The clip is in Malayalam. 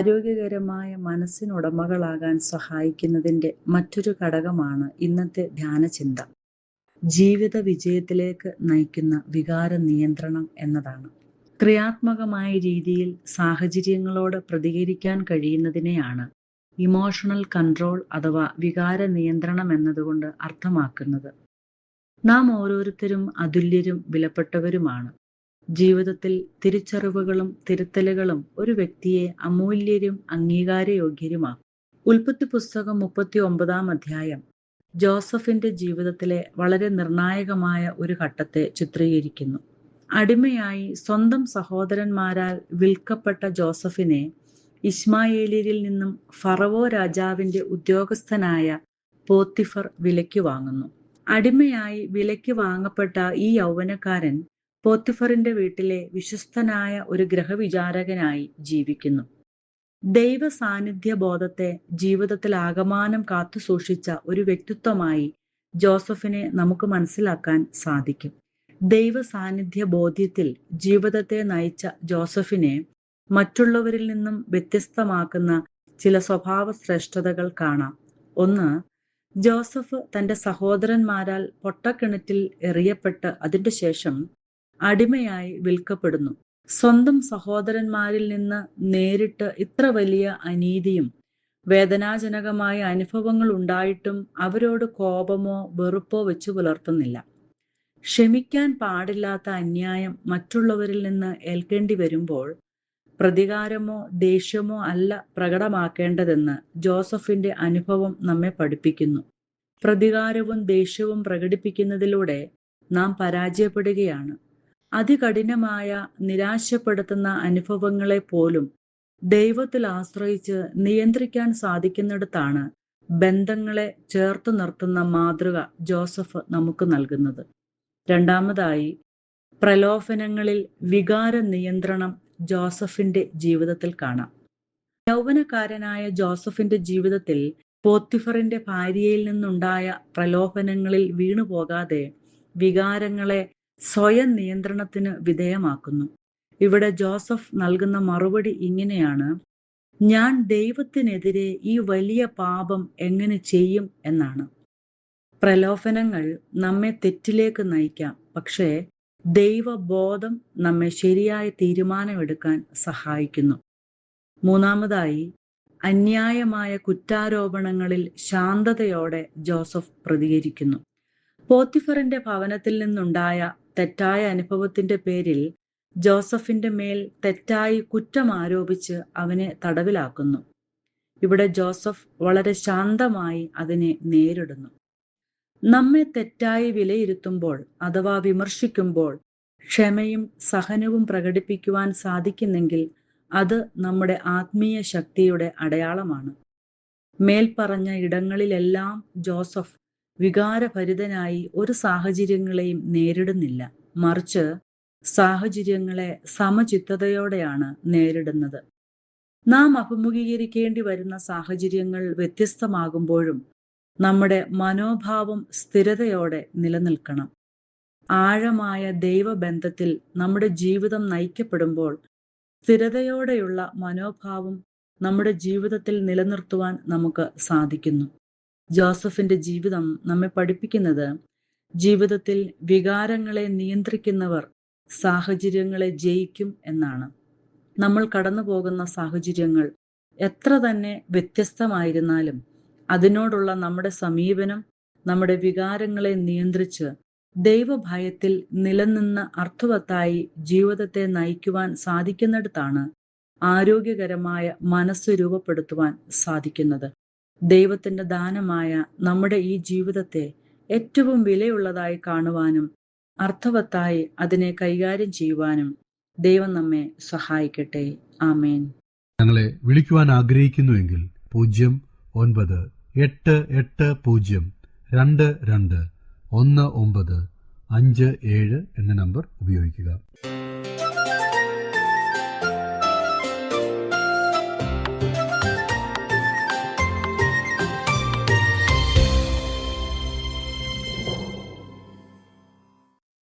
ആരോഗ്യകരമായ മനസ്സിനുടമകളാകാൻ സഹായിക്കുന്നതിൻ്റെ മറ്റൊരു ഘടകമാണ് ഇന്നത്തെ ധ്യാനചിന്ത. ജീവിത വിജയത്തിലേക്ക് നയിക്കുന്ന വികാര നിയന്ത്രണം എന്നതാണ്. ക്രിയാത്മകമായ രീതിയിൽ സാഹചര്യങ്ങളോട് പ്രതികരിക്കാൻ കഴിയുന്നതിനെയാണ് ഇമോഷണൽ കൺട്രോൾ അഥവാ വികാര നിയന്ത്രണം എന്നതുകൊണ്ട് അർത്ഥമാക്കുന്നത്. നാം ഓരോരുത്തരും അതുല്യരും വിലപ്പെട്ടവരുമാണ്. ജീവിതത്തിൽ തിരിച്ചറിവുകളും തിരുത്തലുകളും ഒരു വ്യക്തിയെ അമൂല്യരും അംഗീകാരയോഗ്യരുമാക്കും. ഉൽപ്പത്തി പുസ്തകം 39 അധ്യായം ജോസഫിന്റെ ജീവിതത്തിലെ വളരെ നിർണായകമായ ഒരു ഘട്ടത്തെ ചിത്രീകരിക്കുന്നു. അടിമയായി സ്വന്തം സഹോദരന്മാരാൽ വിൽക്കപ്പെട്ട ജോസഫിനെ ഇശ്മായേലിൽ നിന്നും ഫറവോ രാജാവിന്റെ ഉദ്യോഗസ്ഥനായ പോത്തിഫർ വിലയ്ക്ക് വാങ്ങുന്നു. അടിമയായി വിലയ്ക്ക് വാങ്ങപ്പെട്ട ഈ യൗവനക്കാരൻ പോത്തിഫറിന്റെ വീട്ടിലെ വിശ്വസ്തനായ ഒരു ഗ്രഹവിചാരകനായി ജീവിക്കുന്നു. ദൈവ സാന്നിധ്യ ബോധത്തെ ജീവിതത്തിൽ ആകമാനം കാത്തുസൂക്ഷിച്ച ഒരു വ്യക്തിത്വമായി ജോസഫിനെ നമുക്ക് മനസ്സിലാക്കാൻ സാധിക്കും. ദൈവ സാന്നിധ്യ ബോധ്യത്തിൽ ജീവിതത്തെ നയിച്ച ജോസഫിനെ മറ്റുള്ളവരിൽ നിന്നും വ്യത്യസ്തമാക്കുന്ന ചില സ്വഭാവ ശ്രേഷ്ഠതകൾ കാണാം. ഒന്ന്, ജോസഫ് തന്റെ സഹോദരന്മാരാൽ പൊട്ടക്കിണറ്റിൽ എറിയപ്പെട്ട് അതിന്റെ ശേഷം അടിമയായി വിൽക്കപ്പെടുന്നു. സ്വന്തം സഹോദരന്മാരിൽ നിന്ന് നേരിട്ട് ഇത്ര വലിയ അനീതിയും വേദനാജനകമായ അനുഭവങ്ങൾ ഉണ്ടായിട്ടും അവരോട് കോപമോ വെറുപ്പോ വെച്ചു പുലർത്തുന്നില്ല. ക്ഷമിക്കാൻ പാടില്ലാത്ത അന്യായം മറ്റുള്ളവരിൽ നിന്ന് ഏൽക്കേണ്ടി വരുമ്പോൾ പ്രതികാരമോ ദേഷ്യമോ അല്ല പ്രകടമാക്കേണ്ടതെന്ന് ജോസഫിന്റെ അനുഭവം നമ്മെ പഠിപ്പിക്കുന്നു. പ്രതികാരവും ദേഷ്യവും പ്രകടിപ്പിക്കുന്നതിലൂടെ നാം പരാജയപ്പെടുകയാണ്. അതികഠിനമായ നിരാശപ്പെടുത്തുന്ന അനുഭവങ്ങളെ പോലും ദൈവത്തിൽ ആശ്രയിച്ച് നിയന്ത്രിക്കാൻ സാധിക്കുന്നിടത്താണ് ബന്ധങ്ങളെ ചേർത്തു നിർത്തുന്ന മാതൃക ജോസഫ് നമുക്ക് നൽകുന്നത്. രണ്ടാമതായി, പ്രലോഭനങ്ങളിൽ വികാര നിയന്ത്രണം ജോസഫിന്റെ ജീവിതത്തിൽ കാണാം. യൗവനക്കാരനായ ജോസഫിന്റെ ജീവിതത്തിൽ പോത്തിഫറിന്റെ ഭാര്യയിൽ നിന്നുണ്ടായ പ്രലോഭനങ്ങളിൽ വീണുപോകാതെ വികാരങ്ങളെ സ്വയം നിയന്ത്രണത്തിന് വിധേയമാക്കുന്നു. ഇവിടെ ജോസഫ് നൽകുന്ന മറുപടി ഇങ്ങനെയാണ്: ഞാൻ ദൈവത്തിനെതിരെ ഈ വലിയ പാപം എങ്ങനെ ചെയ്യും എന്നാണ്. പ്രലോഭനങ്ങൾ നമ്മെ തെറ്റിലേക്ക് നയിക്കാം, പക്ഷേ ദൈവബോധം നമ്മെ ശരിയായ തീരുമാനമെടുക്കാൻ സഹായിക്കുന്നു. മൂന്നാമതായി, അന്യായമായ കുറ്റാരോപണങ്ങളിൽ ശാന്തതയോടെ ജോസഫ് പ്രതികരിക്കുന്നു. പോത്തിഫറിന്റെ ഭവനത്തിൽ നിന്നുണ്ടായ തെറ്റായ അനുഭവത്തിന്റെ പേരിൽ ജോസഫിന്റെ മേൽ തെറ്റായി കുറ്റം ആരോപിച്ച് അവനെ തടവിലാക്കുന്നു. ഇവിടെ ജോസഫ് വളരെ ശാന്തമായി അതിനെ നേരിടുന്നു. നമ്മെ തെറ്റായി വിലയിരുത്തുമ്പോൾ അഥവാ വിമർശിക്കുമ്പോൾ ക്ഷമയും സഹനവും പ്രകടിപ്പിക്കുവാൻ സാധിക്കുന്നെങ്കിൽ അത് നമ്മുടെ ആത്മീയ ശക്തിയുടെ അടയാളമാണ്. മേൽപ്പറഞ്ഞ ഇടങ്ങളിലെല്ലാം ജോസഫ് വികാരഭരിതനായി ഒരു സാഹചര്യങ്ങളെയും നേരിടുന്നില്ല, മറിച്ച് സാഹചര്യങ്ങളെ സമചിത്തതയോടെയാണ് നേരിടുന്നത്. നാം അഭിമുഖീകരിക്കേണ്ടി വരുന്ന സാഹചര്യങ്ങൾ വ്യത്യസ്തമാകുമ്പോഴും നമ്മുടെ മനോഭാവം സ്ഥിരതയോടെ നിലനിൽക്കണം. ആഴമായ ദൈവബന്ധത്തിൽ നമ്മുടെ ജീവിതം നയിക്കപ്പെടുമ്പോൾ സ്ഥിരതയോടെയുള്ള മനോഭാവം നമ്മുടെ ജീവിതത്തിൽ നിലനിർത്തുവാൻ നമുക്ക് സാധിക്കുന്നു. ജോസഫിന്റെ ജീവിതം നമ്മെ പഠിപ്പിക്കുന്നത് ജീവിതത്തിൽ വികാരങ്ങളെ നിയന്ത്രിക്കുന്നവർ സാഹചര്യങ്ങളെ ജയിക്കും എന്നാണ്. നമ്മൾ കടന്നു പോകുന്ന സാഹചര്യങ്ങൾ എത്ര തന്നെ വ്യത്യസ്തമായിരുന്നാലും അതിനോടുള്ള നമ്മുടെ സമീപനം നമ്മുടെ വികാരങ്ങളെ നിയന്ത്രിച്ച് ദൈവഭയത്തിൽ നിലനിന്ന് അർത്ഥവത്തായി ജീവിതത്തെ നയിക്കുവാൻ സാധിക്കുന്നിടത്താണ് ആരോഗ്യകരമായ മനസ്സ് രൂപപ്പെടുത്തുവാൻ സാധിക്കുന്നത്. ദൈവത്തിന്റെ ദാനമായ നമ്മുടെ ഈ ജീവിതത്തെ ഏറ്റവും വിലയുള്ളതായി കാണുവാനും അർത്ഥവത്തായി അതിനെ കൈകാര്യം ചെയ്യുവാനും ദൈവം നമ്മെ സഹായിക്കട്ടെ. ആമേൻ. ഞങ്ങളെ വിളിക്കുവാൻ ആഗ്രഹിക്കുന്നുവെങ്കിൽ 0980221957 എന്ന നമ്പർ ഉപയോഗിക്കുക.